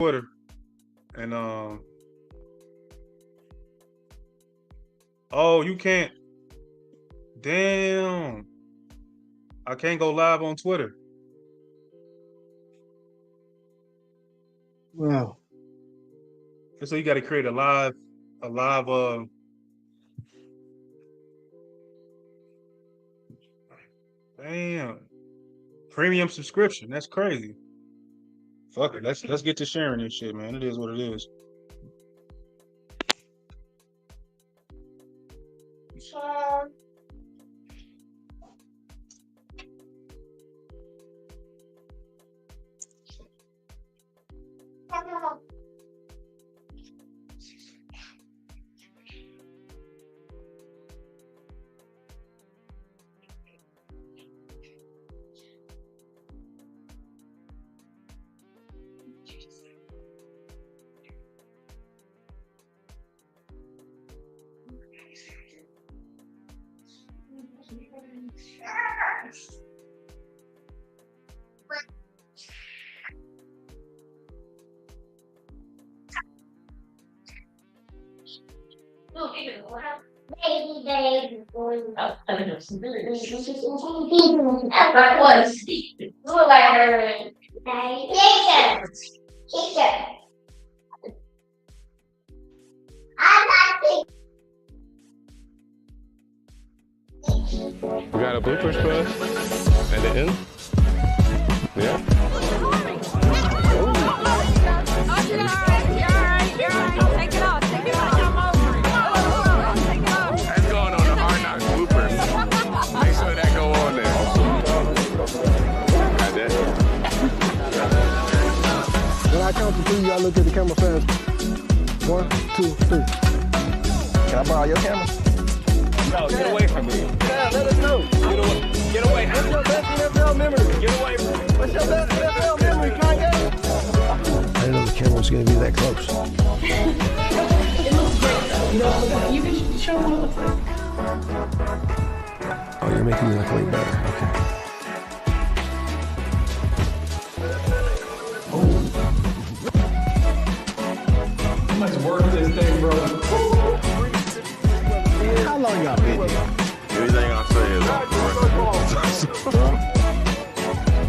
Twitter, and oh, you can't. Damn, I can't go live on Twitter. Wow. So you got to create a live. Damn, premium subscription. That's crazy. Fuck it. Let's get to sharing this shit, man. It is what it is. We got a bloopers for us at the end. Yeah. Take it off. I'm over it. Take it off. That's going on the Hard Knocks bloopers. Make sure that go on there. Got that. When I count to three, y'all look at the camera fast. 1, 2, 3. Can I borrow your camera? No, get away from me. Yeah, let us know. Get away. What's your best NFL memory? Get away from me. What's your best NFL memory, Kanye? I didn't know the camera was going to be that close. It looks great. You can show them what it looks like. Oh, you're making me look way better. Okay. How much work is this thing, bro? How long y'all been here? Everything I say is off the record.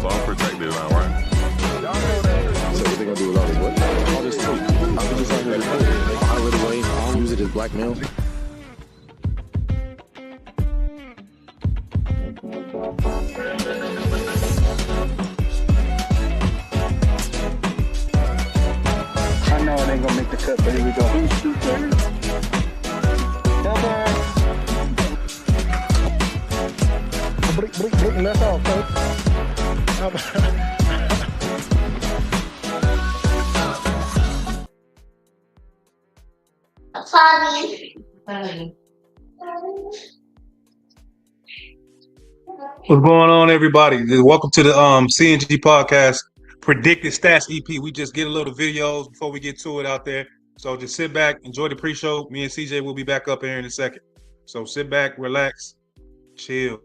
So I'm protected now, right? So what they gonna do with all this what? All this tape. I can just file it away. I'll use it as blackmail. I know it ain't gonna make the cut, but here we go. Bleep, and that's all, folks. What's going on, everybody? Welcome to the CNG podcast predicted stats EP. We just get a little videos before we get to it out there. So just sit back, enjoy the pre-show. Me and CJ will be back up here in a second. So sit back, relax, chill.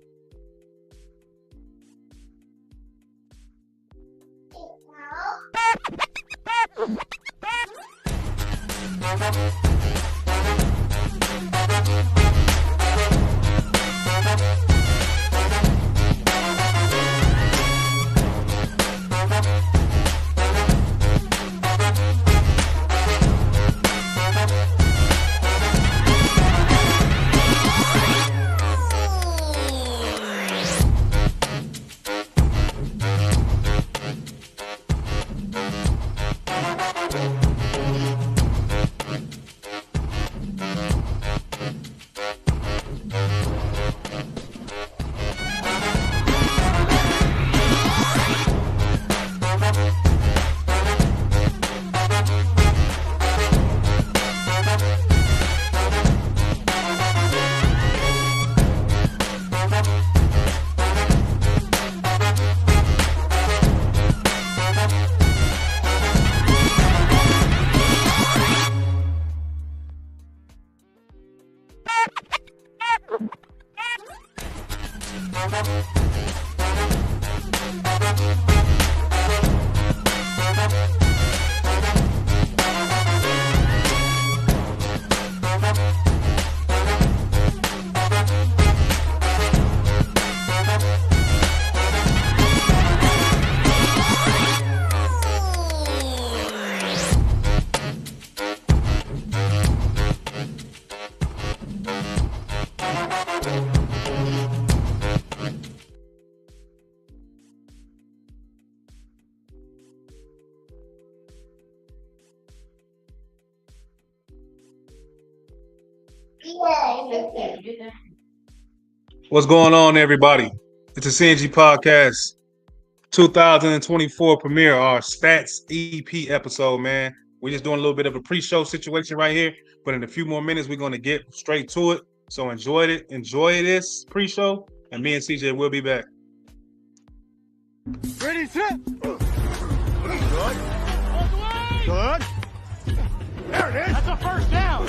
What's going on, everybody? It's a CNG Podcast 2024 premiere, our Stats EP episode, man. We're just doing a little bit of a pre-show situation right here, but in a few more minutes, we're going to get straight to it. So enjoy this pre-show, and me and CJ will be back. Ready, set. Good. There it is. That's a first down.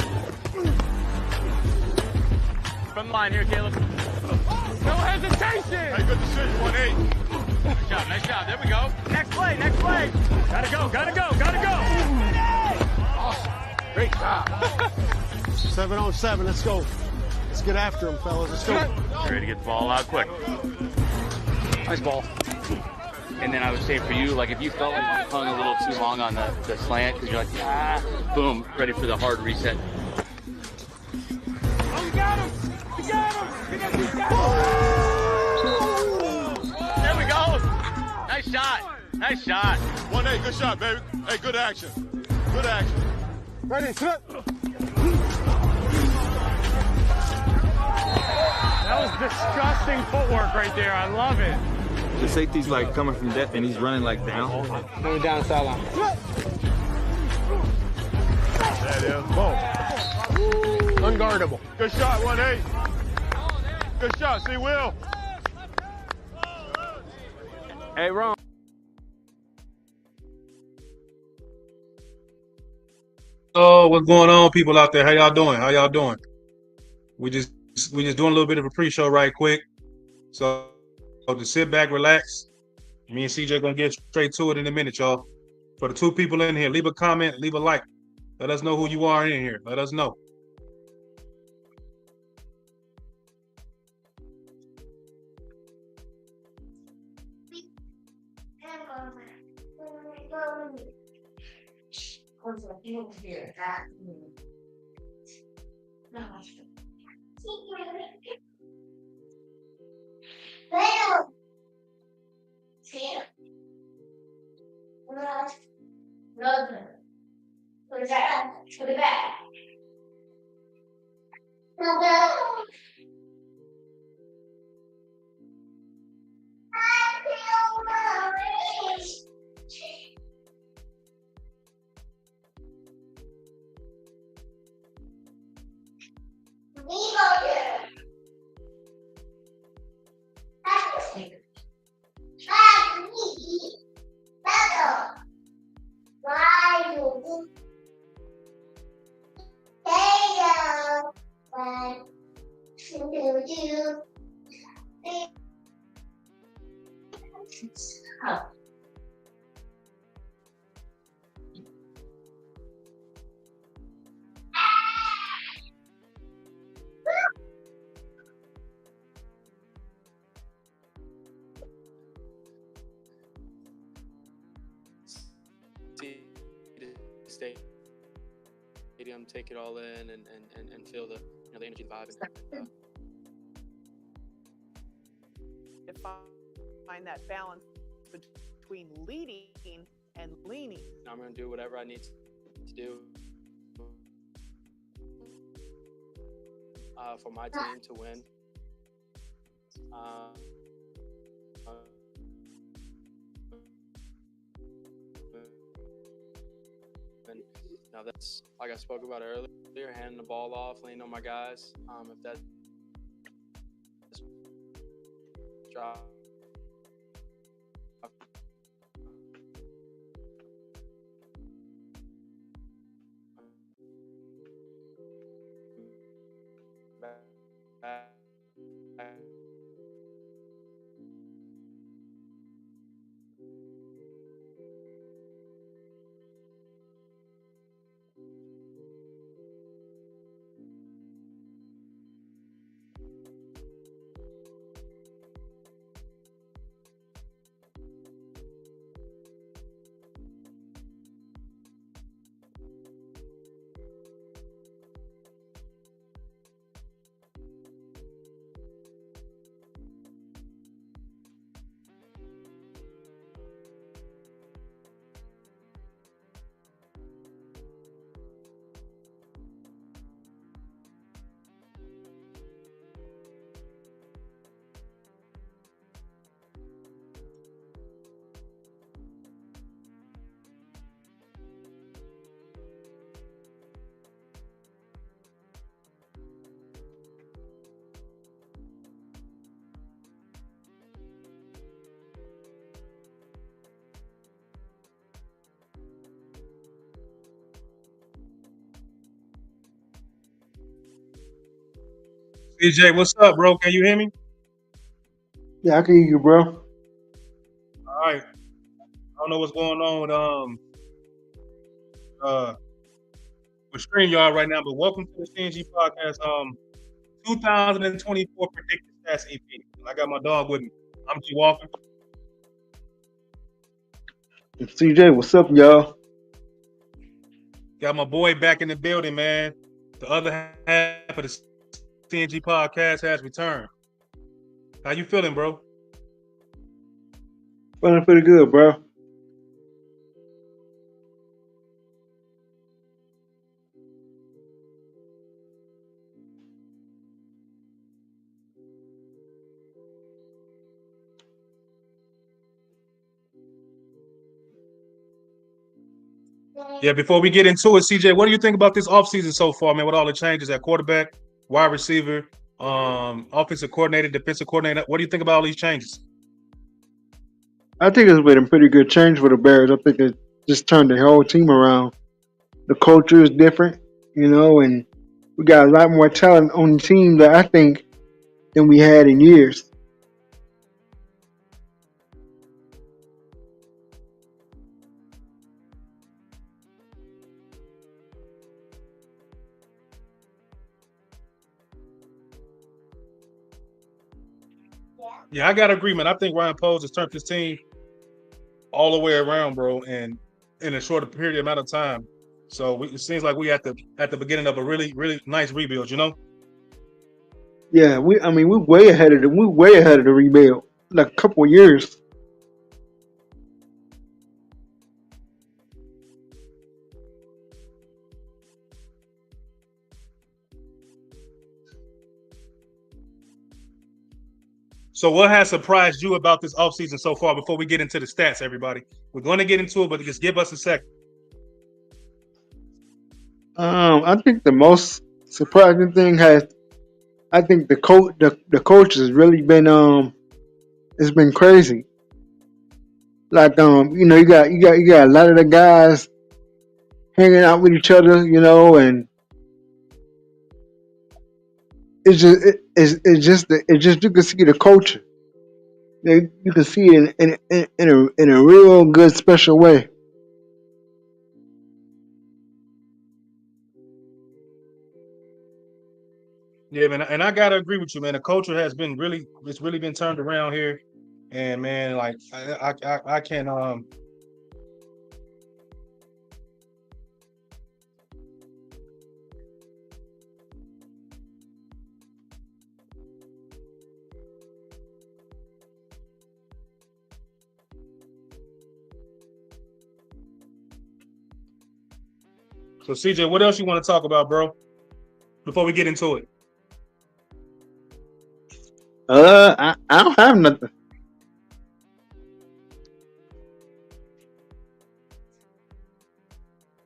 From the line here, Caleb. No hesitation. Hey, good decision, 1-8. Nice job. There we go. Next play. Gotta go. Awesome. Great job. 7-on-7. Let's go. Let's get after him, fellas. Let's go. Ready to get the ball out quick. Nice ball. And then I would say for you, like if you felt like you hung a little too long on the slant, because you're like, boom, ready for the hard reset. Oh, you got him. There we go. Nice shot. 1-8, good shot, baby. Hey, good action. Ready, set. That was disgusting footwork right there. I love it. The safety's like coming from depth and he's running like down. Going down sideline. That is. Boom. Unguardable. Good shot, 1-8. Good shot, see Will. Hey, Ron. Oh, what's going on, people out there? How y'all doing? We just doing a little bit of a pre-show right quick. So just sit back, relax. Me and CJ gonna get straight to it in a minute, y'all. For the two people in here, leave a comment, leave a like. Let us know who you are in here. Let us know. Stadium, take it all in and feel the the energy, the vibe. Find that balance between leading and leaning. I'm going to do whatever I need to do for my team to win. And now that's like I spoke about earlier, handing the ball off, leaning on my guys. If that's job. CJ, what's up, bro? Can you hear me? Yeah, I can hear you, bro. All right. I don't know what's going on with StreamYard right now, but welcome to the CNG podcast. 2024 predicted stats EP. I got my dog with me. I'm G Walker. CJ, what's up, y'all? Got my boy back in the building, man. The other half of the CNG podcast has returned. How you feeling, bro? Feeling pretty good, bro. Yeah, before we get into it, CJ, what do you think about this offseason so far, man, with all the changes at quarterback, wide receiver, offensive coordinator, defensive coordinator? What do you think about all these changes? I think it's been a pretty good change for the Bears. I think it just turned the whole team around. The culture is different, and we got a lot more talent on the team that I think than we had in years. Yeah, I got agreement. I think Ryan Poles has turned his team all the way around, bro, and in a shorter period amount of time. So it seems like we at the beginning of a really, really nice rebuild, Yeah, we're way ahead of the rebuild, like a couple of years. So what has surprised you about this offseason so far before we get into the stats, everybody? We're going to get into it, but just give us a second. I think the most surprising thing I think the coach has really been it's been crazy. Like you got a lot of the guys hanging out with each other, and it's just you can see the culture. You can see it in a real good special way. Yeah, man, and I gotta agree with you, man. The culture has been it's really been turned around here, and man, like I can So CJ, what else you want to talk about, bro? Before we get into it. I don't have nothing.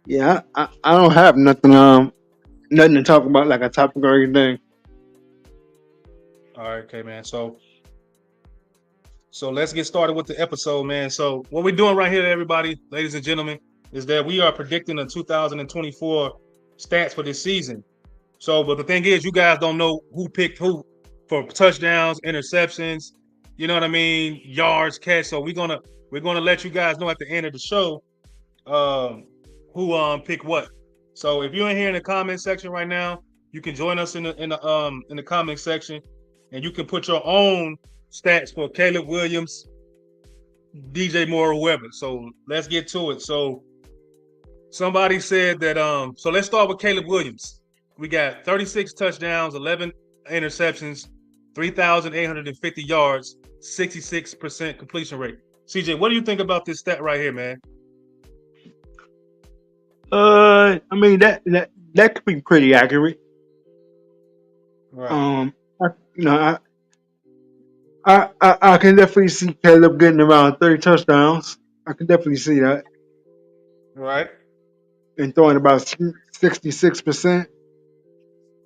Yeah, I don't have nothing nothing to talk about, like a topic or anything. All right, okay, man. So let's get started with the episode, man. So what we're doing right here, everybody, ladies and gentlemen, is that we are predicting the 2024 stats for this season. So, but the thing is, you guys don't know who picked who for touchdowns, interceptions, you know what I mean, yards, catch. So we're gonna let you guys know at the end of the show who picked what. So if you're in here in the comment section right now, you can join us in the comment section, and you can put your own stats for Caleb Williams, DJ Moore, or whoever. So let's get to it. So somebody said that so let's start with Caleb Williams. We got 36 touchdowns, 11 interceptions, 3,850 yards, 66% completion rate. CJ, what do you think about this stat right here, man? I mean that could be pretty accurate. Right. I can definitely see Caleb getting around 30 touchdowns. I can definitely see that. Right. And throwing about 66%.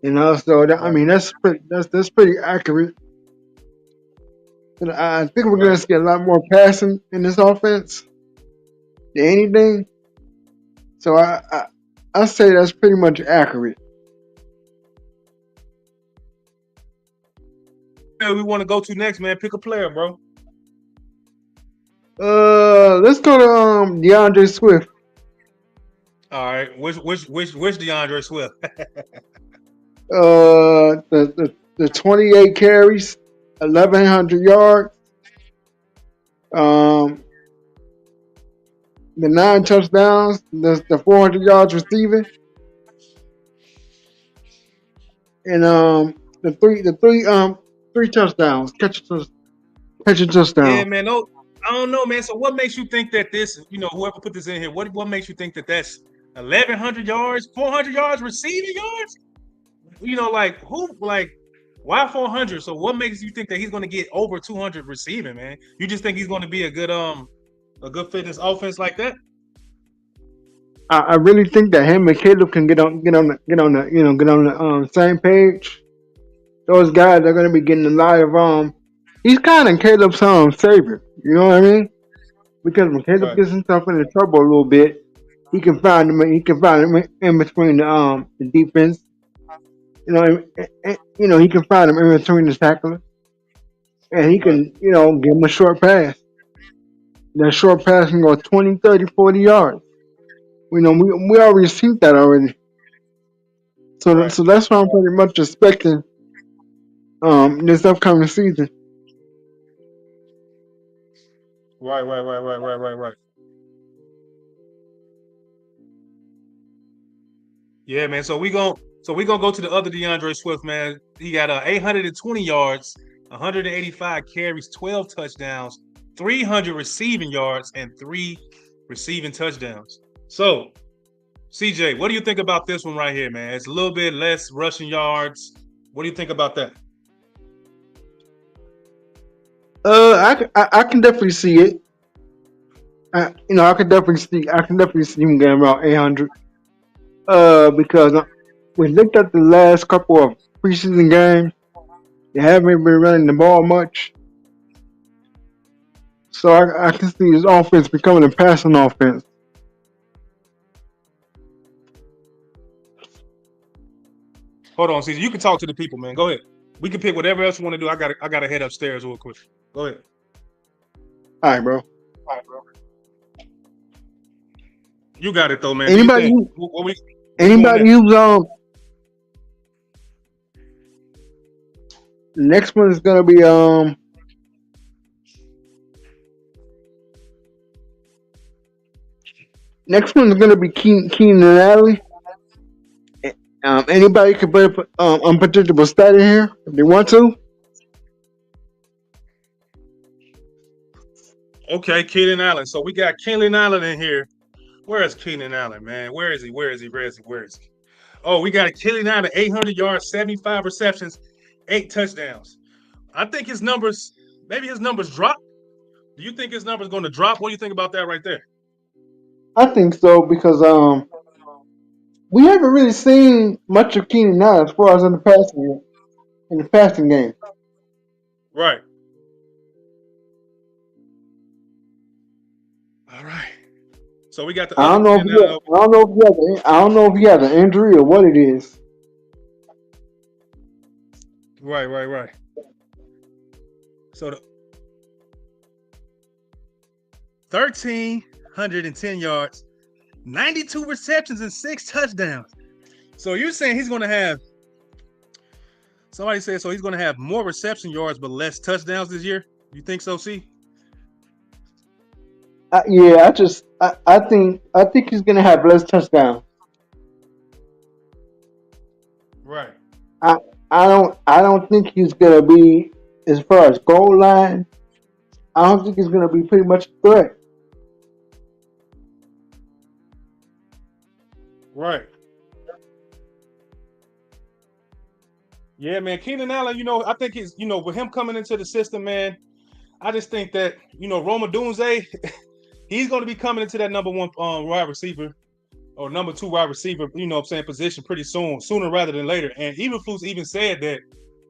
So that, I mean that's pretty accurate. And I think we're gonna see a lot more passing in this offense than anything. So I say that's pretty much accurate. we want to go to next, man? Pick a player, bro. Let's go to DeAndre Swift. All right, which DeAndre Swift? The 28 carries, 1,100 yards. The 9 touchdowns, the 400 yards receiving, and the three touchdowns, catching touchdowns. Yeah, man. No, I don't know, man. So what makes you think that this, whoever put this in here, what makes you think that that's 1,100 yards, 400 yards receiving yards? Why 400? So what makes you think that he's going to get over 200 receiving, man? You just think he's going to be a good fitness offense like that? I really think that him and Caleb can get on the same page. Those guys are going to be getting a lot of He's kind of Caleb's savior. You know what I mean? Because when Caleb gets himself into trouble a little bit, he can find him. He can find him in between the defense. He can find him in between the tacklers, and he can give him a short pass. That short pass can go 20, 30, 40 yards. We already seen that already. So so that's what I'm pretty much expecting this upcoming season. Right. Yeah, man. So we gonna go to the other DeAndre Swift, man. He got 820 yards, 185 carries, 12 touchdowns, 300 receiving yards, and 3 receiving touchdowns. So, CJ, what do you think about this one right here, man? It's a little bit less rushing yards. What do you think about that? I can definitely see it. I can definitely see him getting around 800. Because we looked at the last couple of preseason games, they haven't been running the ball much. So I can see his offense becoming a passing offense. Hold on, CJ. You can talk to the people, man. Go ahead. We can pick whatever else you want to do. I got to head upstairs real quick. Go ahead. All right, bro. You got it though, man. Anybody who's next one is gonna be Keenan Allen. Anybody can put unpredictable stat in here if they want to. Okay, Keenan Allen. So we got Keenan Allen in here. Where is Keenan Allen, man? Where is he? Oh, we got Keenan Allen, 800 yards, 75 receptions, 8 touchdowns. I think his numbers drop. Do you think his numbers going to drop? What do you think about that right there? I think so because we haven't really seen much of Keenan Allen as far as in the passing game. Right. All right. So we got the. I don't know if he has an injury or what it is. Right. So the 1,310 yards, 92 receptions, and 6 touchdowns. So you're saying he's going to have? Somebody said so. He's going to have more reception yards but less touchdowns this year. You think so, C? Yeah, I think he's gonna have less touchdowns. Right. I don't think he's gonna be, as far as goal line, I don't think he's gonna be pretty much a threat. Right. Yeah, man. Keenan Allen, I think he's, with him coming into the system, man, I just think that, Rome Odunze, he's going to be coming into that number 1 wide receiver or number 2 wide receiver, position pretty soon, sooner rather than later. And Eberflus even said that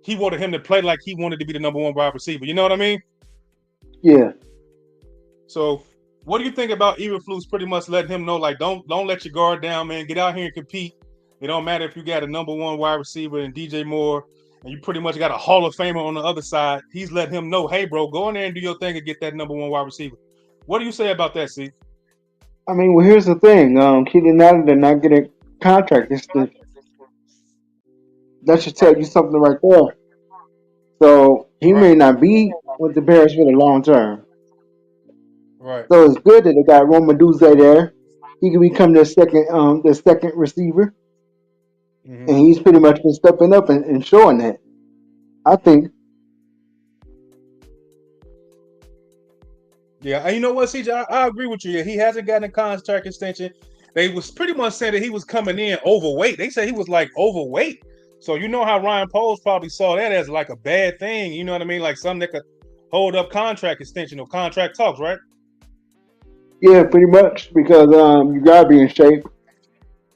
he wanted him to play like he wanted to be the number 1 wide receiver. You know what I mean? Yeah. So what do you think about Eberflus pretty much letting him know, like, don't let your guard down, man. Get out here and compete. It don't matter if you got a number 1 wide receiver and DJ Moore and you pretty much got a Hall of Famer on the other side. He's letting him know, hey, bro, go in there and do your thing and get that number one wide receiver. What do you say about that, C? I mean, well, here's the thing. Keenan Allen did not get a contract extension. That should tell you something right there. So he may not be with the Bears for the long term. Right. So it's good that they got odunze there. He can become their second receiver, and he's pretty much been stepping up and showing that. I think. Yeah, and you know what, CJ? I agree with you. Yeah, he hasn't gotten a contract extension. They was pretty much saying that he was coming in overweight. They said he was like overweight. So you know how Ryan Poles probably saw that as like a bad thing. You know what I mean? Like something that could hold up contract extension or contract talks, right? Yeah, pretty much, because you gotta be in shape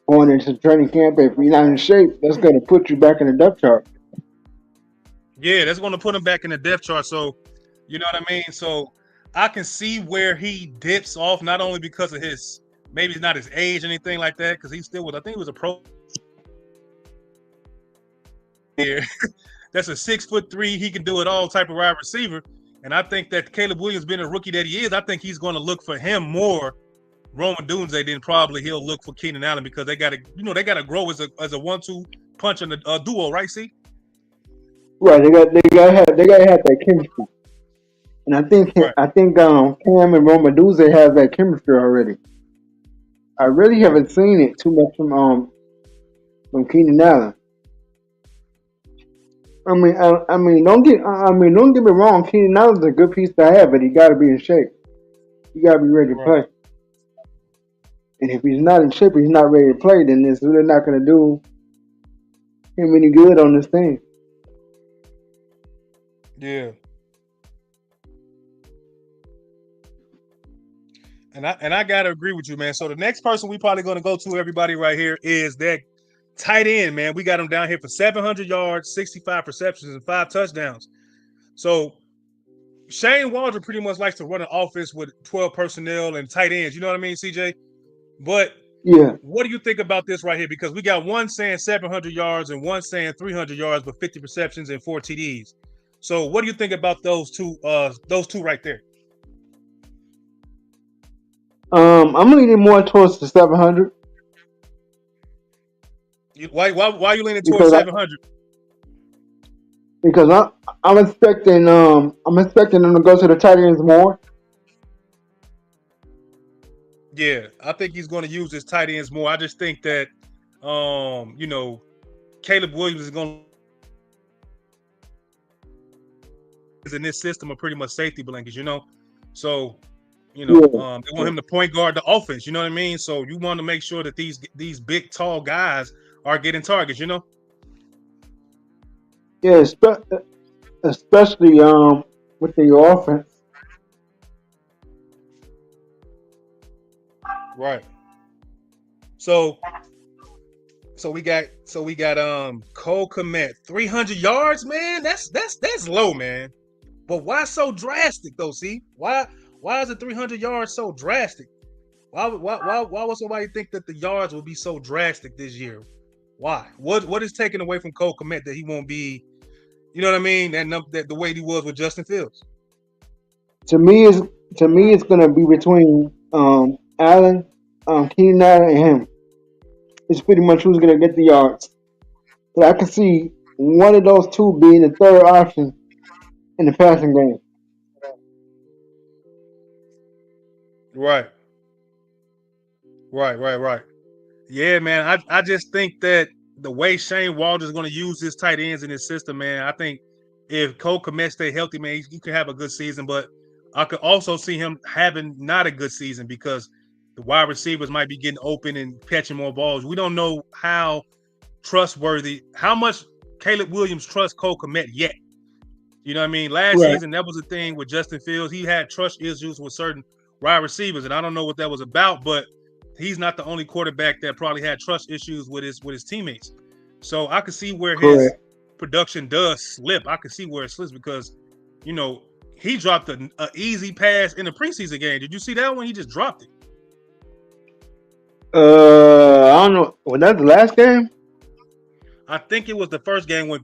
going into training camp. If you're not in shape, that's gonna put you back in the depth chart. Yeah, that's going to put him back in the depth chart. So, you know what I mean? So I can see where he dips off, not only because of his, maybe it's not his age or anything like that, because he still was, I think he was a pro. Here, that's a 6'3". He can do it all type of wide receiver. And I think that Caleb Williams, being a rookie that he is, I think he's going to look for him more, Roman Dunze, than probably he'll look for Keenan Allen, because they got to grow as a 1-2 punch in the duo, right? See? Right, they gotta have that chemistry, and I think Cam and odunze have that chemistry already. I really haven't seen it too much from Keenan Allen. I mean, don't get me wrong. Keenan Allen's a good piece to have, but he got to be in shape. He got to be ready to play. And if he's not in shape, he's not ready to play. Then it's really not going to do him any good on this team. Yeah. And I gotta agree with you, man. So the next person we probably gonna go to, everybody right here, is that tight end, man. We got him down here for 700 yards, 65 receptions, and 5 touchdowns. So Shane Waldron pretty much likes to run an offense with 12 personnel and tight ends. You know what I mean, CJ? But yeah, what do you think about this right here? Because we got one saying 700 yards and one saying 300 yards, but 50 receptions and 4 TDs. So what do you think about those two right there? I'm leaning more towards the 700. Why are you leaning towards 700? Because I'm expecting them to go to the tight ends more. Yeah, I think he's going to use his tight ends more. I just think that Caleb Williams is going to in this system are pretty much safety blankets, So, they want him to point guard the offense, you know what I mean? So you want to make sure that these big, tall guys are getting targets, Yeah, especially with the offense. Right. So we got Cole Kmet, 300 yards, man. That's low, man. But why so drastic though? See, why is it 300 yards so drastic? Why would somebody think that the yards will be so drastic this year? Why? What is taken away from Cole Kmet that he won't be? You know what I mean? That the way he was with Justin Fields. To me, it's gonna be between Allen, Keenan Allen, and him. It's pretty much who's gonna get the yards. But I can see one of those two being the third option in the passing game. Right. Yeah, man. I just think that the way Shane Waldron is going to use his tight ends in his system, man, I think if Cole Kmet stay healthy, man, he could have a good season. But I could also see him having not a good season because the wide receivers might be getting open and catching more balls. We don't know how much Caleb Williams trusts Cole Kmet yet. You know what I mean? Last season, that was the thing with Justin Fields. He had trust issues with certain wide receivers, and I don't know what that was about, but he's not the only quarterback that probably had trust issues with his teammates. So I could see where his production does slip. I could see where it slips because, he dropped an easy pass in the preseason game. Did you see that one? He just dropped it. I don't know. Was that the last game? I think it was the first game when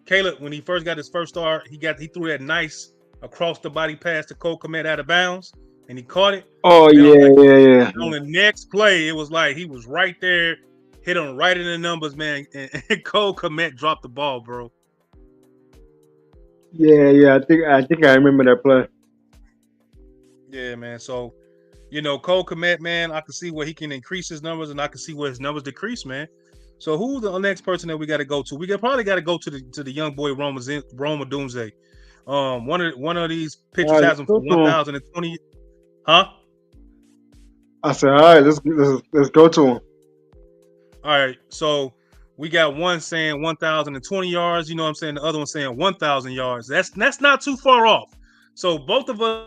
Caleb, when he first got his first start, he threw that nice across the body pass to Cole Kmet out of bounds, and he caught it. Oh Then yeah. on the next play, it was like he was right there, hit him right in the numbers, man. And Cole Kmet dropped the ball, bro. Yeah. I think I remember that play. Yeah, man. So, Cole Kmet, man, I can see where he can increase his numbers, and I can see where his numbers decrease, man. So, who's the next person that we got to go to? Probably got to go to the young boy Roma Odunze. One of these pictures has him for 1,020. Huh? I said, all right, let's go to him. All right. So we got one saying 1,020 yards. You know what I'm saying? The other one saying 1,000 yards. That's not too far off. So both of us.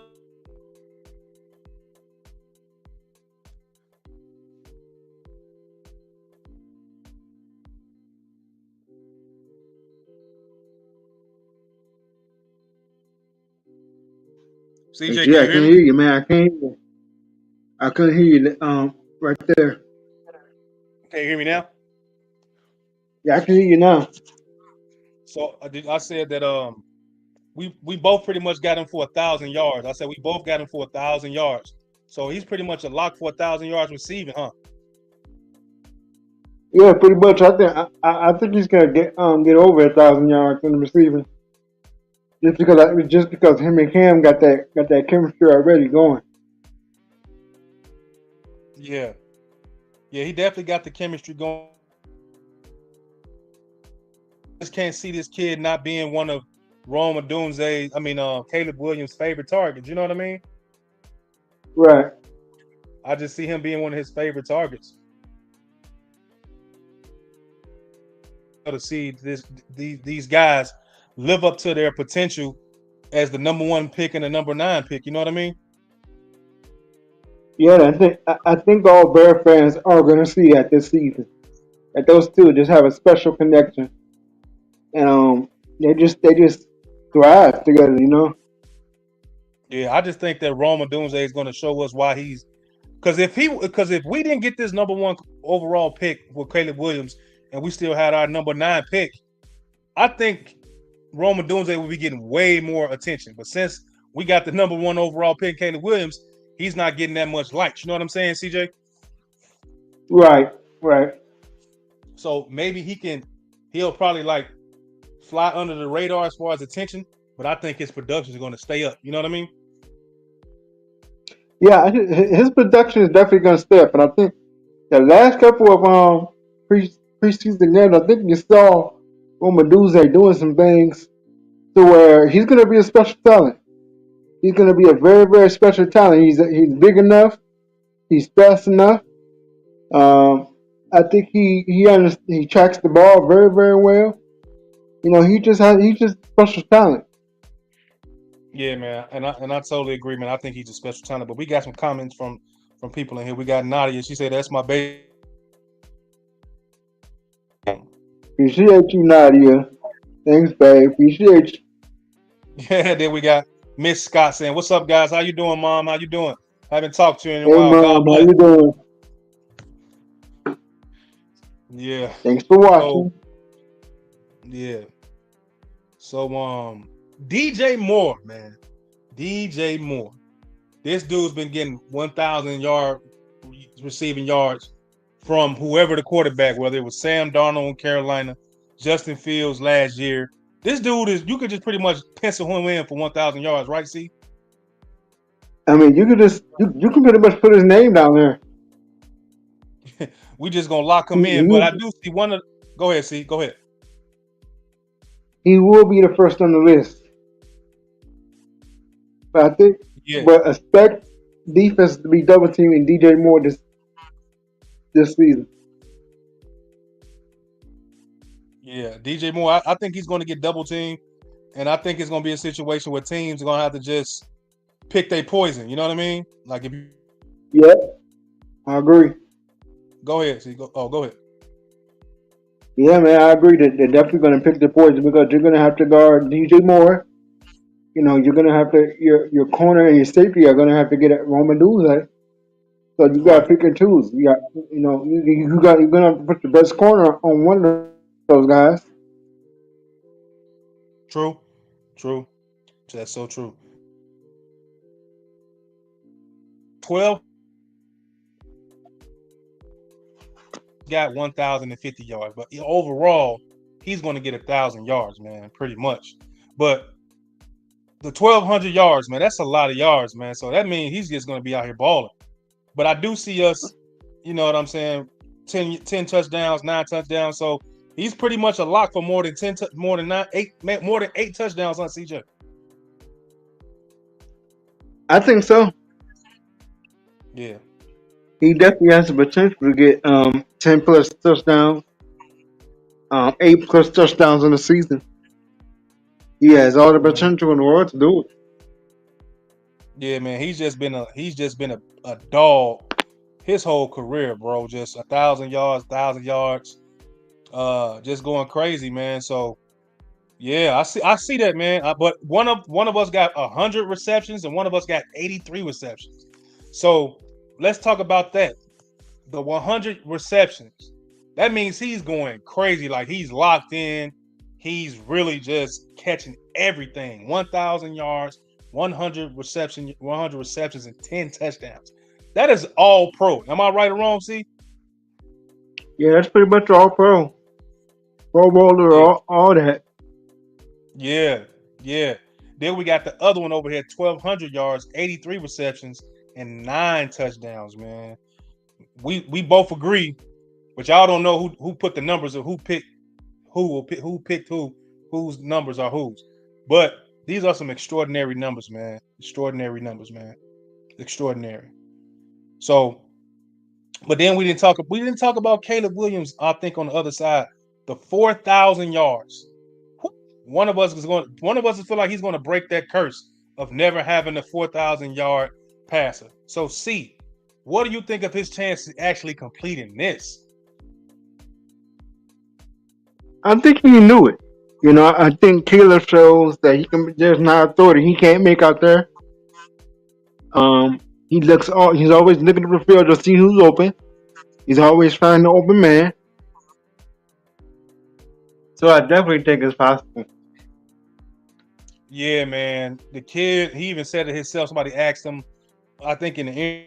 CJ, Yeah, I can hear you, man. I can't hear you. I couldn't hear you right there. Can you hear me now? Yeah, I can hear you now. So I said that we both pretty much got him for 1,000 yards. I said we both got him for 1,000 yards. So he's pretty much a lock for 1,000 yards receiving, huh? Yeah, pretty much. I think he's gonna get over 1,000 yards in the receiving. Just because him and Cam got that chemistry already going. Yeah, he definitely got the chemistry going. Just can't see this kid not being one of Rome Odunze, Caleb Williams' favorite targets. You know what I mean? Right. I just see him being one of his favorite targets. To see these guys live up to their potential as the number 1 pick and the number 9 pick. You know what I mean? Yeah, I think all Bear fans are going to see that this season. That those two just have a special connection, and they just thrive together. You know. Yeah, I just think that Rome Odunze is going to show us why he's. Because if we didn't get this number 1 overall pick with Caleb Williams, and we still had our number 9 pick, I think Rome Odunze will be getting way more attention. But since we got the number 1 overall pick, Caleb Williams, he's not getting that much light. You know what I'm saying, CJ? Right. So maybe he'll probably like fly under the radar as far as attention, but I think his production is going to stay up. You know what I mean? Yeah, his production is definitely going to stay up, and I think the last couple of preseason games, I think you saw Odunze doing some things to where he's going to be a special talent. He's going to be a very, very special talent. He's big enough. He's fast enough. I think he tracks the ball very, very well. You know, he's just special talent. Yeah, man, and I totally agree, man. I think he's a special talent. But we got some comments from people in here. We got Nadia. She said, "That's my baby." Appreciate you, Nadia. Thanks, babe. Appreciate you. Yeah, then we got Miss Scott saying, "What's up, guys? How you doing, Mom? How you doing? I haven't talked to you in a while. Mom, God bless. how you doing? Yeah. Thanks for watching. So, DJ Moore, man. DJ Moore. This dude's been getting 1,000 yard receiving yards from whoever the quarterback, whether it was Sam Darnold in Carolina, Justin Fields last year. This dude you could just pretty much pencil him in for 1,000 yards, right, C? I mean, you can pretty much put his name down there. We just gonna lock him in, but I do see one of. Go ahead, C. Go ahead. He will be the first on the list, but I think, but expect defense to be double teaming DJ Moore this season. Yeah, DJ Moore. I think he's going to get double teamed, and I think it's going to be a situation where teams are going to have to just pick their poison. You know what I mean? Like if you. Yeah, I agree. Go ahead. See, go ahead. Yeah, man, I agree that they're definitely going to pick the poison because you're going to have to guard DJ Moore. You know, you're going to have to your corner and your safety are going to have to get at Rome Odunze. So you got to pick and choose. You got, you're gonna have to put the best corner on one of those guys. True. That's so true. 12 got 1,050 yards, but overall, he's going to get 1,000 yards, man, pretty much. But the 1,200 yards, man, that's a lot of yards, man. So that means he's just going to be out here balling. But I do see us, you know what I'm saying, 10 touchdowns, 9 touchdowns. So he's pretty much a lock for more than 8 touchdowns on CJ. I think so. Yeah. He definitely has the potential to get 10 plus touchdowns, 8 plus touchdowns in the season. He has all the potential in the world to do it. Yeah, man, he's just been a dog his whole career, bro. Just 1,000 yards, just going crazy, man. So yeah, I see that, man. But one of us got 100 receptions and one of us got 83 receptions. So let's talk about that. The 100 receptions. That means he's going crazy, like he's locked in. He's really just catching everything. 1,000 yards, 100 receptions, and 10 touchdowns. That is all pro. Am I right or wrong, C? Yeah, that's pretty much all pro. Pro bowler, Yeah. all that. Yeah. Then we got the other one over here, 1,200 yards, 83 receptions, and 9 touchdowns, man. We both agree, but y'all don't know who put the numbers or who picked whose numbers are whose. But these are some extraordinary numbers, man. Extraordinary. So, but then we didn't talk about Caleb Williams. I think on the other side, the 4,000 yards. One of us feel like he's going to break that curse of never having a 4,000 yard passer. So, C, what do you think of his chance of actually completing this? I think he knew it. I think Caleb shows that he can. There's not authority he can't make out there. He's always looking at the field to see who's open. He's always finding the open man. So I definitely think it's possible. Yeah, man. The kid, he even said it himself. Somebody asked him, I think in the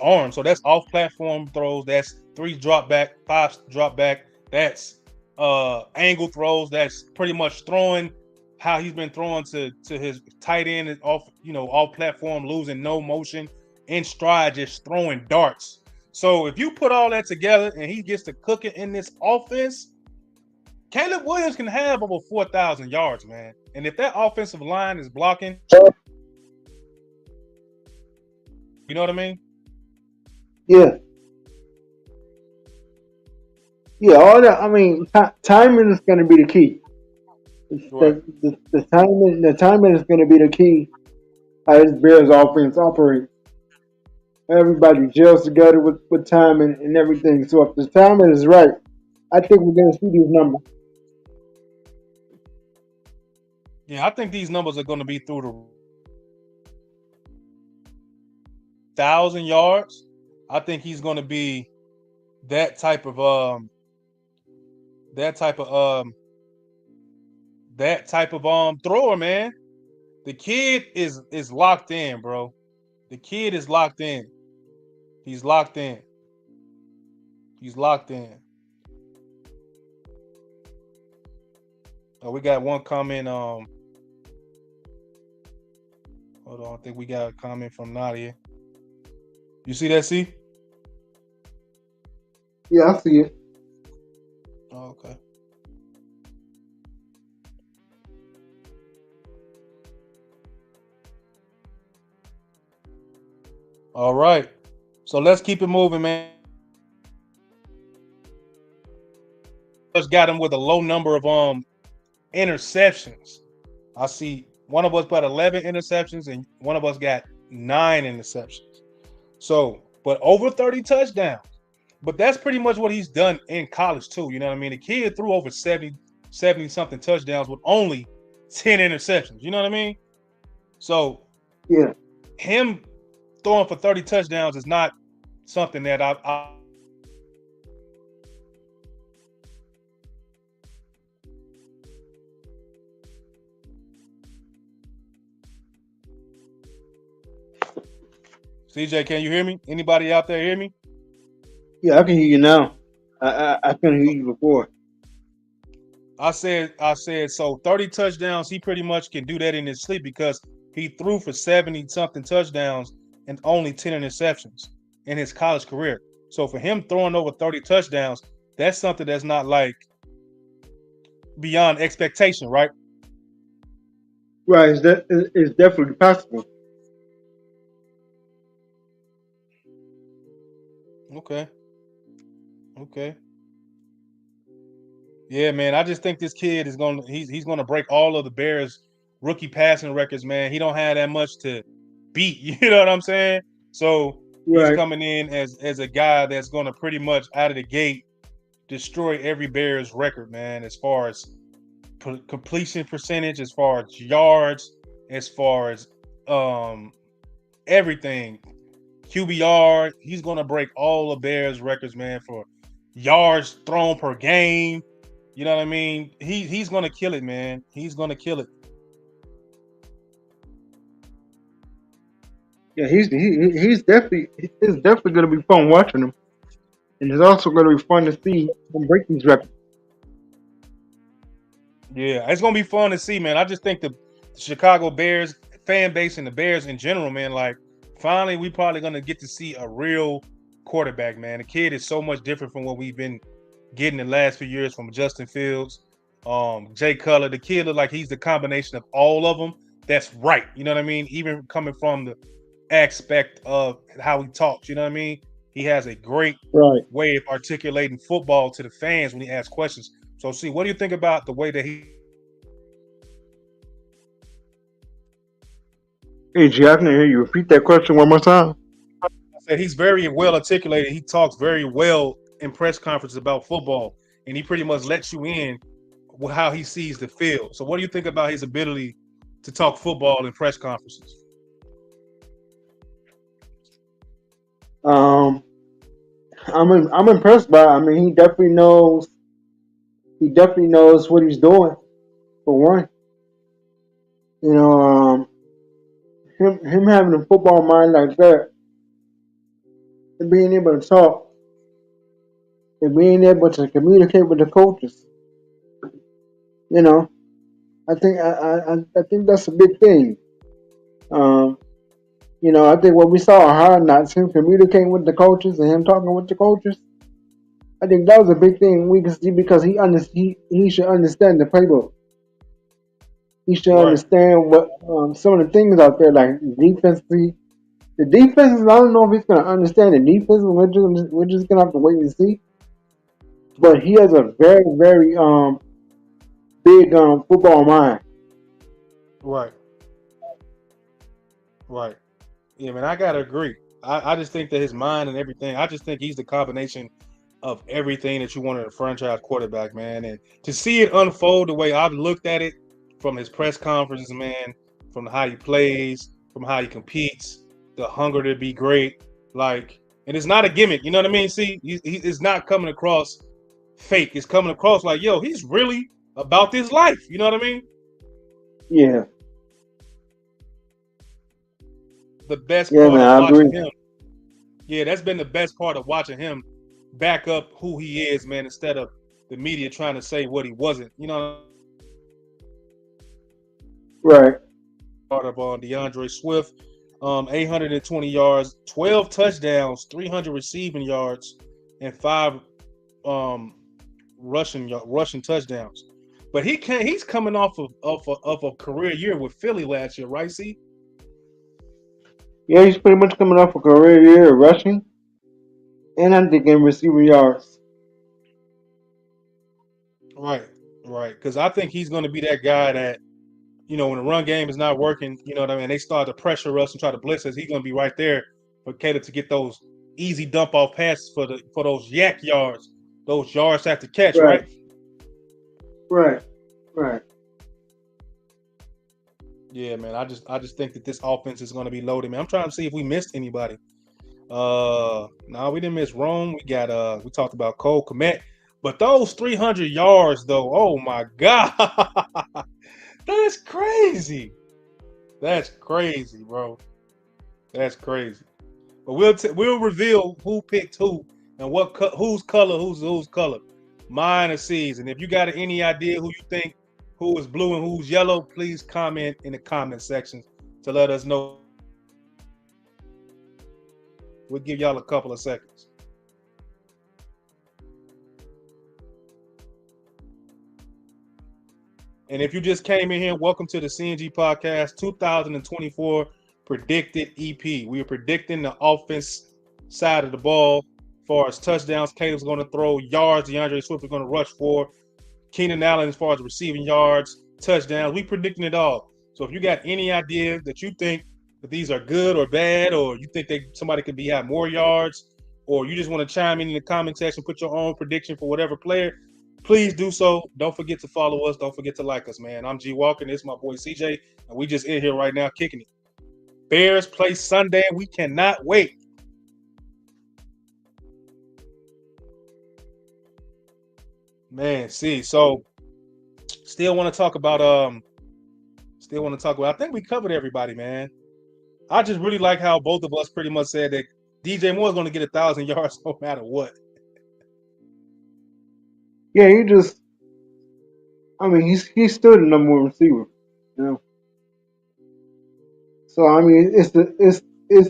arm. So that's off platform throws. That's 3 drop back, 5 drop back. That's angle throws. That's pretty much throwing how he's been throwing to his tight end and off platform, losing no motion, in stride, just throwing darts. So if you put all that together and he gets to cooking in this offense, Caleb Williams can have over 4,000 yards, man. And if that offensive line is blocking, you know what I mean? Yeah. Yeah, all that. I mean, timing is going to be the key. Right. The timing is going to be the key. How this Bears offense operates. Everybody gels together with timing and everything. So if the timing is right, I think we're going to see these numbers. Yeah, I think these numbers are going to be through the 1,000 yards. I think he's going to be that type of thrower, man. The kid is locked in, bro. The kid is locked in. He's locked in. Oh, we got one comment. Hold on, I think we got a comment from Nadia. You see that, C? Yeah, I see it. Oh, okay. All right. So let's keep it moving, man. Just got him with a low number of interceptions. I see one of us got 11 interceptions and one of us got 9 interceptions. So, but over 30 touchdowns. But that's pretty much what he's done in college too. You know what I mean? The kid threw over 70 something touchdowns with only 10 interceptions. You know what I mean? So yeah, him throwing for 30 touchdowns is not something that I CJ, can you hear me? Anybody out there hear me? Yeah, I can hear you now. I couldn't hear you before. I said so 30 touchdowns, he pretty much can do that in his sleep because he threw for 70 something touchdowns and only 10 interceptions in his college career. So for him throwing over 30 touchdowns, that's something that's not like beyond expectation, right? Right, it's definitely possible. Okay. Yeah, man. I just think this kid is he's gonna break all of the Bears rookie passing records, man. He don't have that much to beat, you know what I'm saying? So he's Right. coming in as a guy that's gonna pretty much out of the gate destroy every Bears record, man, as far as completion percentage, as far as yards, as far as everything. QBR, he's gonna break all the Bears records, man, for yards thrown per game. You know what I mean? He's gonna kill it, man. He's gonna kill it. Yeah, he's definitely it's definitely gonna be fun watching him, and it's also gonna be fun to see him break these records. Yeah, it's gonna be fun to see, man. I just think the Chicago Bears fan base and the Bears in general, man, like finally we probably gonna get to see a real quarterback, man. The kid is so much different from what we've been getting the last few years from Justin Fields, Jay Cutler. The kid look like he's the combination of all of them. That's right. You know what I mean? Even coming from the aspect of how he talks, you know what I mean? He has a great way of articulating football to the fans when he asks questions. So, see, what do you think about the way that he? Hey, G, I can hear you. Repeat that question one more time. I said he's very well articulated. He talks very well in press conferences about football, and he pretty much lets you in with how he sees the field. So, what do you think about his ability to talk football in press conferences? I'm impressed by it. I mean, he definitely knows what he's doing. For one, you know, him having a football mind like that, and being able to talk, and being able to communicate with the coaches. You know, I think that's a big thing. You know, I think what we saw on Hard Knocks, him communicating with the coaches and him talking with the coaches, I think that was a big thing we can see because he should understand the playbook. He should understand what some of the things out there, like defensively. The defenses, I don't know if he's going to understand the defenses. We're just going to have to wait and see. But he has a very, very big football mind. Right. Yeah, man, I gotta agree. I just think that his mind and everything, I just think he's the combination of everything that you want in a franchise quarterback, man. And to see it unfold the way I've looked at it from his press conferences, man, from how he plays, from how he competes, the hunger to be great, like, and it's not a gimmick, you know what I mean? See, it's not coming across fake. It's coming across like, yo, he's really about this life. You know what I mean? Yeah. The best part man, of watching agree. him. Yeah, that's been the best part of watching him back up who he is, man, instead of the media trying to say what he wasn't. You know, right. Part of DeAndre Swift, 820 yards, 12 touchdowns, 300 receiving yards, and 5 rushing touchdowns. But he's coming off of a career year with Philly last year, right? See? Yeah, he's pretty much coming off a career year of rushing, and I'm thinking receiving yards. Right. Because I think he's going to be that guy that, you know, when the run game is not working, you know what I mean, they start to pressure us and try to blitz us, he's going to be right there for Cater to get those easy dump off passes for those yak yards, those yards after catch, right? Right. Yeah, man. I just think that this offense is going to be loaded, man. I'm trying to see if we missed anybody. No, we didn't miss Rome. We talked about Cole Kmet, but those 300 yards though, oh my God, that's crazy. That's crazy, bro. That's crazy. But we'll reveal who picked who and whose color. Mine or C's. And if you got any idea who you think who is blue and who's yellow, please comment in the comment section to let us know. We'll give y'all a couple of seconds. And if you just came in here, welcome to the CNG Podcast 2024 Predicted EP. We are predicting the offense side of the ball as far as touchdowns. Caleb's going to throw yards. DeAndre Swift is going to rush for. Keenan Allen as far as receiving yards, touchdowns. We predicting it all. So if you got any idea that you think that these are good or bad, or you think somebody could have more yards, or you just want to chime in the comment section, put your own prediction for whatever player, please do so. Don't forget to follow us. Don't forget to like us, man. I'm G Walker, and this is my boy CJ, and we just in here right now kicking it. Bears play Sunday. We cannot wait. Man, so still want to talk about I think we covered everybody, man. I just really like how both of us pretty much said that DJ Moore is going to get 1,000 yards no matter what. Yeah, he's still the number one receiver, you know. So I mean, it's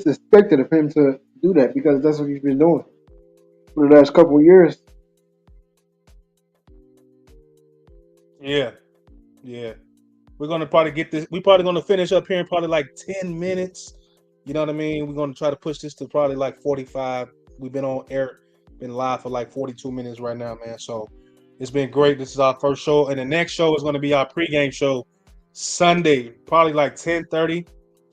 expected of him to do that because that's what he's been doing for the last couple of years. Yeah. We're gonna probably get this. We're probably gonna finish up here in probably like 10 minutes. You know what I mean? We're gonna try to push this to probably like 45. We've been on air, been live for like 42 minutes right now, man. So it's been great. This is our first show, and the next show is gonna be our pregame show Sunday, probably like 10:30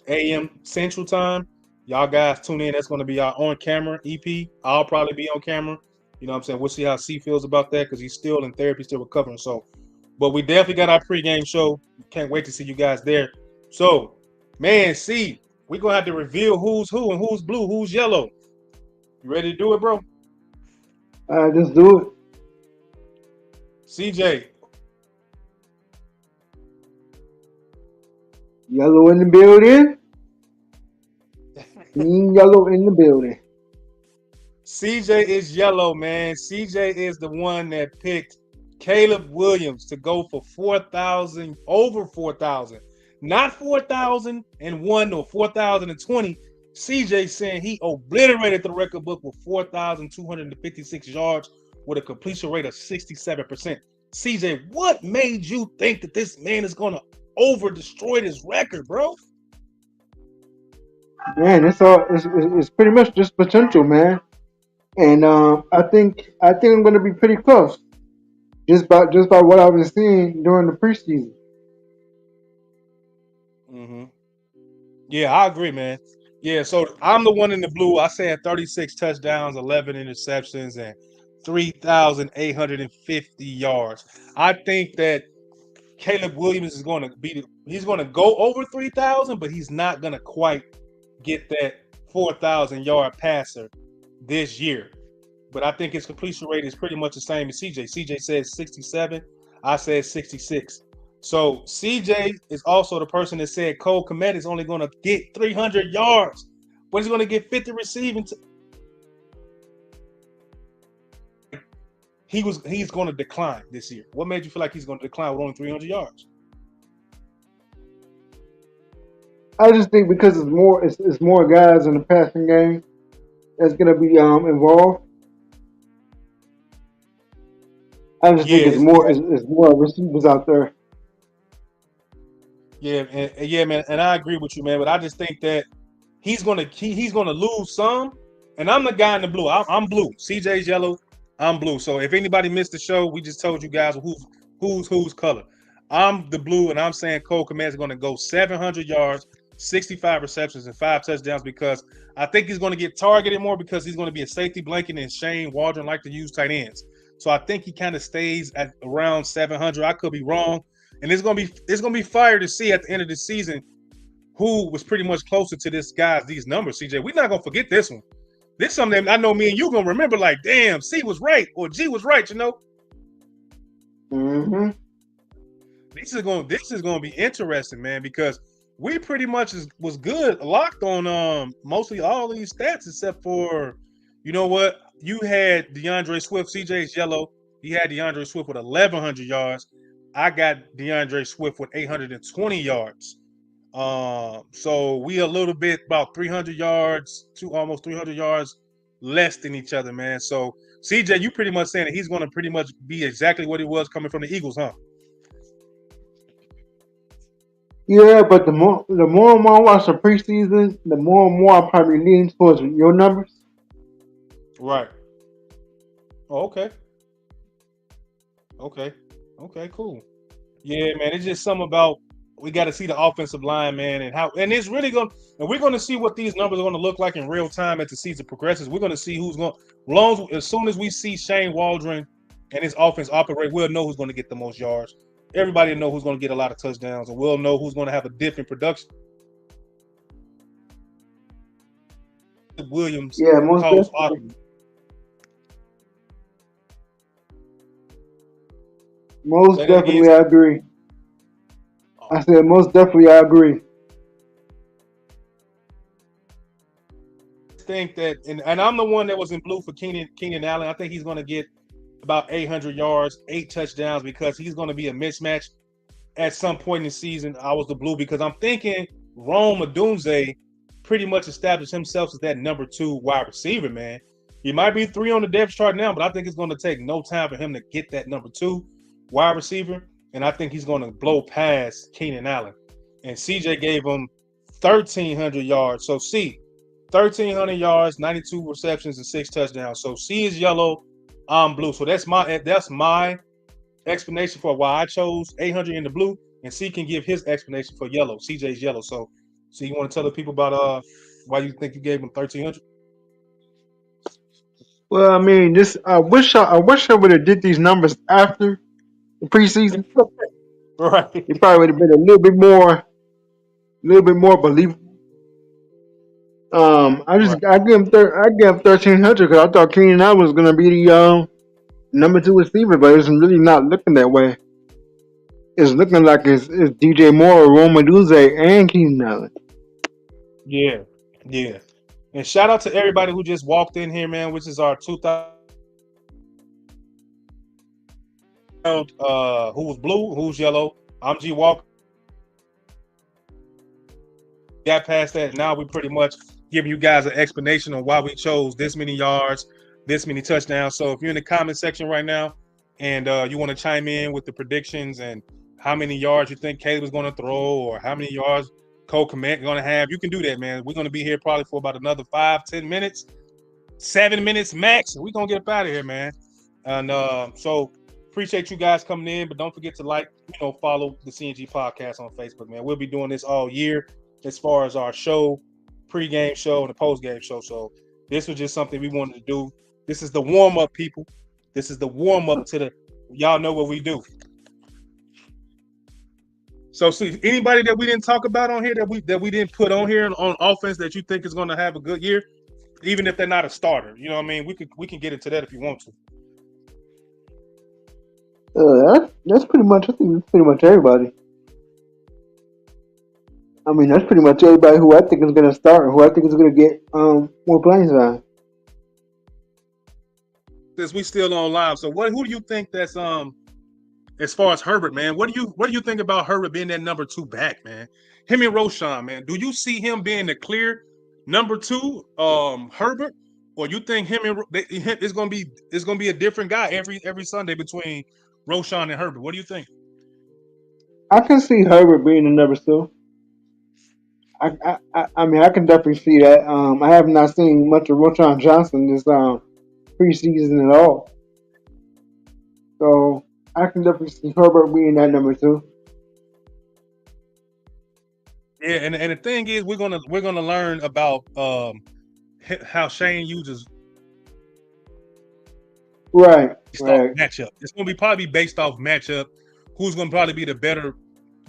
a.m. Central Time. Y'all guys tune in. That's gonna be our on-camera EP. I'll probably be on camera. You know what I'm saying? We'll see how C feels about that because he's still in therapy, still recovering. So. But we definitely got our pregame show. Can't wait to see you guys there. So, man, see, we're going to have to reveal who's who and who's blue, who's yellow. You ready to do it, bro? Just do it. CJ. Yellow in the building. Yellow in the building. CJ is yellow, man. CJ is the one that picked Caleb Williams to go for 4,000, over 4,000, not 4,001 or 4,020. CJ saying he obliterated the record book with 4,256 yards with a completion rate of 67%. CJ, what made you think that this man is going to over-destroy this record, bro? Man, it's pretty much just potential, man. And I think I'm going to be pretty close. Just by what I've been seeing during the preseason. Mm-hmm. Yeah, I agree, man. Yeah, so I'm the one in the blue. I said 36 touchdowns, 11 interceptions, and 3,850 yards. I think that Caleb Williams is going to he's going to go over 3,000, but he's not going to quite get that 4,000 yard passer this year. But I think his completion rate is pretty much the same as CJ. CJ said 67. I said 66. So CJ is also the person that said Cole Kmet is only going to get 300 yards, but he's going to get 50 receiving. He's going to decline this year. What made you feel like he's going to decline with only 300 yards? I just think because it's more guys in the passing game that's going to be involved. I just think it's more receivers out there. Yeah, man, and I agree with you, man. But I just think that he's gonna lose some. And I'm the guy in the blue. I'm blue. CJ's yellow. I'm blue. So if anybody missed the show, we just told you guys who's color. I'm the blue, and I'm saying Cole Kmet is going to go 700 yards, 65 receptions, and 5 touchdowns because I think he's going to get targeted more because he's going to be a safety blanket, and Shane Waldron like to use tight ends. So I think he kind of stays at around 700. I could be wrong. and it's gonna be fire to see at the end of the season who was pretty much closer to these numbers. CJ, we're not gonna forget this one. This is something that I know me and you gonna remember. Like, damn, C was right or G was right. You know. Mm-hmm. This is gonna be interesting, man, because we pretty much was good locked on mostly all these stats except for, you know what, you had DeAndre Swift. CJ's yellow. He had DeAndre Swift with 1,100 yards. I got DeAndre Swift with 820 yards. So we a little bit about 300 yards to almost 300 yards less than each other, man. So CJ, you pretty much saying that he's going to pretty much be exactly what he was coming from the Eagles, huh? Yeah, but the more and more I watch the preseason, the more and more I probably lean towards your numbers. Right. Oh, okay. Okay. Okay, cool. Yeah, man. It's just something about we got to see the offensive line, man, and it's really going. And we're going to see what these numbers are going to look like in real time as the season progresses. We're going to see who's going. As soon as we see Shane Waldron and his offense operate, we'll know who's going to get the most yards. Everybody will know who's going to get a lot of touchdowns, and we'll know who's going to have a different production. Williams, yeah, most definitely. Most definitely, I agree. I said most definitely, I agree. I think that, and I'm the one that was in blue for Keenan Allen. I think he's going to get about 800 yards, 8 touchdowns, because he's going to be a mismatch at some point in the season. I was the blue because I'm thinking Rome Odunze pretty much established himself as that number 2 wide receiver, man. He might be 3 on the depth chart now, but I think it's going to take no time for him to get that number 2 wide receiver, and I think he's going to blow past Keenan Allen. And CJ gave him 1,300 yards. So C, 1,300 yards, 92 receptions, and 6 touchdowns. So C is yellow, I'm blue. So that's my explanation for why I chose 800 in the blue, and C can give his explanation for yellow. CJ's yellow. So you want to tell the people about why you think you gave him 1,300? Well, I mean, I wish I would have did these numbers after the preseason. Right. It probably would have been a little bit more believable. I give him 1,300 because I thought Keenan Allen was gonna be the number 2 receiver, but it's really not looking that way. It's looking like it's DJ Moore, Rome Odunze, and Keenan Allen. Yeah. And shout out to everybody who just walked in here, man, which is our 2000. Who was blue, who's yellow. I'm G Walker. Got past that. Now we pretty much giving you guys an explanation on why we chose this many yards, this many touchdowns. So if you're in the comment section right now and you want to chime in with the predictions and how many yards you think Caleb is going to throw or how many yards kmet is going to have, you can do that, man. We're going to be here probably for about another 5-10 minutes, 7 minutes max. We're going to get up out of here, man. And so appreciate you guys coming in, but don't forget to follow the CNG podcast on Facebook, man. We'll be doing this all year as far as our show, pregame show and the postgame show. So this was just something we wanted to do. This is the warm-up, people. This is the warm-up to y'all know what we do. So see, anybody that we didn't talk about on here that we didn't put on here on offense that you think is going to have a good year, even if they're not a starter, you know what I mean? We can get into that if you want to. That's pretty much. I think that's pretty much everybody. I mean, that's pretty much everybody who I think is going to start and who I think is going to get more playing time. Since we still on live, so who do you think that's as far as Herbert, man? What do you think about Herbert being that number 2 back, man? Him and Roshan, man. Do you see him being the clear number 2, Herbert, or you think him and it's gonna be a different guy every Sunday between Roshan and Herbert? What do you think? I can see Herbert being the number 2. I mean, I can definitely see that. I have not seen much of Roshan Johnson this preseason at all, so I can definitely see Herbert being that number 2. Yeah, and the thing is, we're gonna learn about how Shane uses right matchup. It's gonna be probably based off matchup, who's going to probably be the better,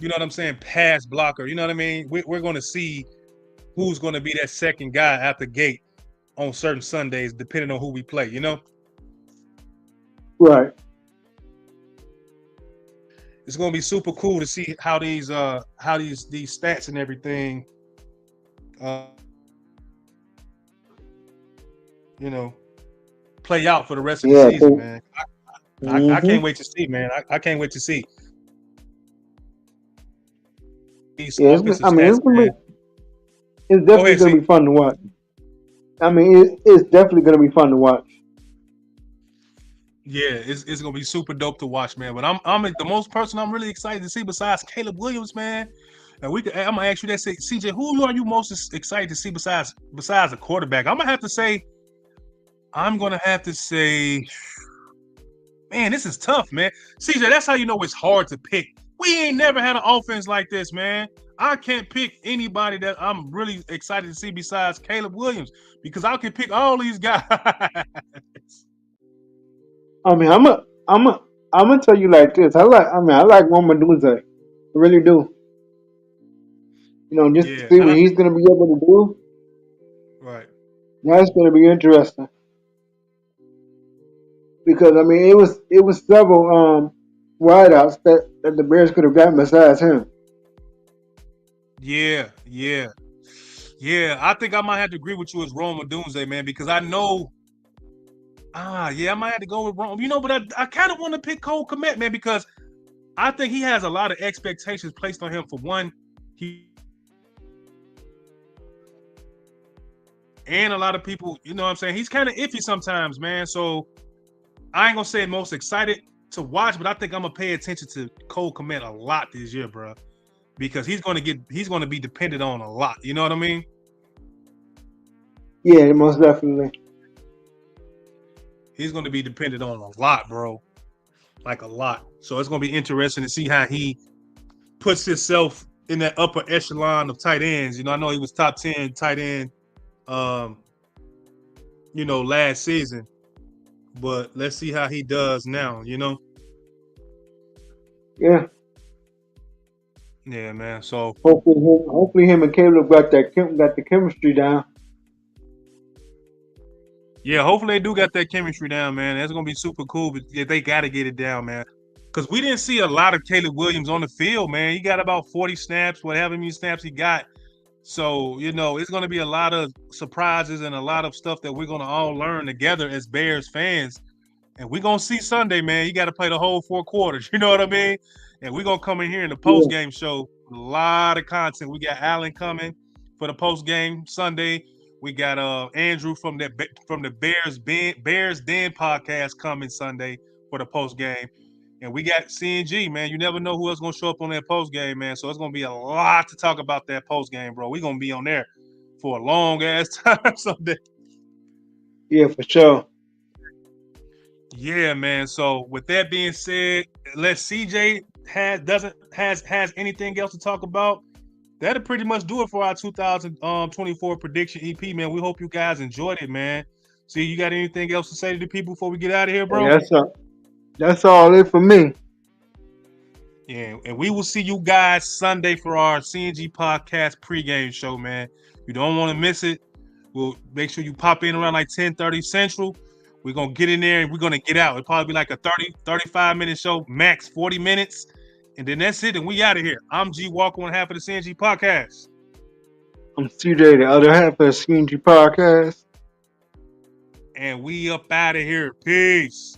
you know what I'm saying, pass blocker. You know what I mean? We're going to see who's going to be that second guy out the gate on certain Sundays, depending on who we play, you know? Right. It's going to be super cool to see how these stats and everything, you know, play out for the rest of the season, man. I can't wait to see, man. I can't wait to see. It's definitely going to be fun to watch. I mean, it's definitely going to be fun to watch. Yeah, it's gonna be super dope to watch, man. But I'm the most person I'm really excited to see besides Caleb Williams, man. And I'm gonna ask you that, CJ, who are you most excited to see besides the quarterback? I'm gonna have to say, man, this is tough, man. CJ, that's how you know it's hard to pick. We ain't never had an offense like this, man. I can't pick anybody that I'm really excited to see besides Caleb Williams because I can pick all these guys. I mean, I'm gonna tell you like this. I like odunze. I really do. You know, just to see what he's gonna be able to do. Right. That's gonna be interesting. Because I mean, it was several wideouts that the Bears could have gotten besides him. Yeah. I think I might have to agree with you as Rome Odunze, man, because I know. I might have to go with Rome. You know, but I kind of want to pick Cole Kmet, man, because I think he has a lot of expectations placed on him. For one, and a lot of people, you know what I'm saying, he's kind of iffy sometimes, man. So I ain't gonna say most excited to watch, but I think I'm gonna pay attention to Cole Kmet a lot this year, bro, because he's gonna be dependent on a lot. You know what I mean? Yeah, most definitely. He's going to be dependent on a lot, bro. Like a lot. So it's going to be interesting to see how he puts himself in that upper echelon of tight ends. You know, I know he was top 10 tight end, you know, last season. But let's see how he does now, you know? Yeah. Yeah, man. So hopefully him and Caleb got the chemistry down. Yeah, hopefully they do got that chemistry down, man. That's gonna be super cool. But yeah, they gotta get it down, man. Because we didn't see a lot of Caleb Williams on the field, man. He got about 40 snaps, whatever many snaps he got. So, you know, it's gonna be a lot of surprises and a lot of stuff that we're gonna all learn together as Bears fans. And we're gonna see Sunday, man. You gotta play the whole 4 quarters. You know what I mean? And we're gonna come in here in the post-game show. A lot of content. We got Allen coming for the post-game Sunday. We got Andrew from the Bears Den podcast coming Sunday for the post game, and we got C&G, man. You never know who else gonna show up on that post game, man. So it's gonna be a lot to talk about that post game, bro. We're gonna be on there for a long ass time Sunday. Yeah, for sure. Yeah, man. So with that being said, unless CJ has anything else to talk about, that'll pretty much do it for our 2024 prediction EP, man. We hope you guys enjoyed it, man. See, you got anything else to say to the people before we get out of here, bro? That's all it for me. Yeah, and we will see you guys Sunday for our CNG podcast pregame show, man. You don't want to miss it. We'll make sure you pop in around like 10:30 Central. We're going to get in there and we're going to get out. It'll probably be like a 35-minute show, max 40 minutes. And then that's it, and we out of here. I'm G Walker, one half of the CNG podcast. I'm CJ, the other half of the CNG podcast. And we up out of here. Peace.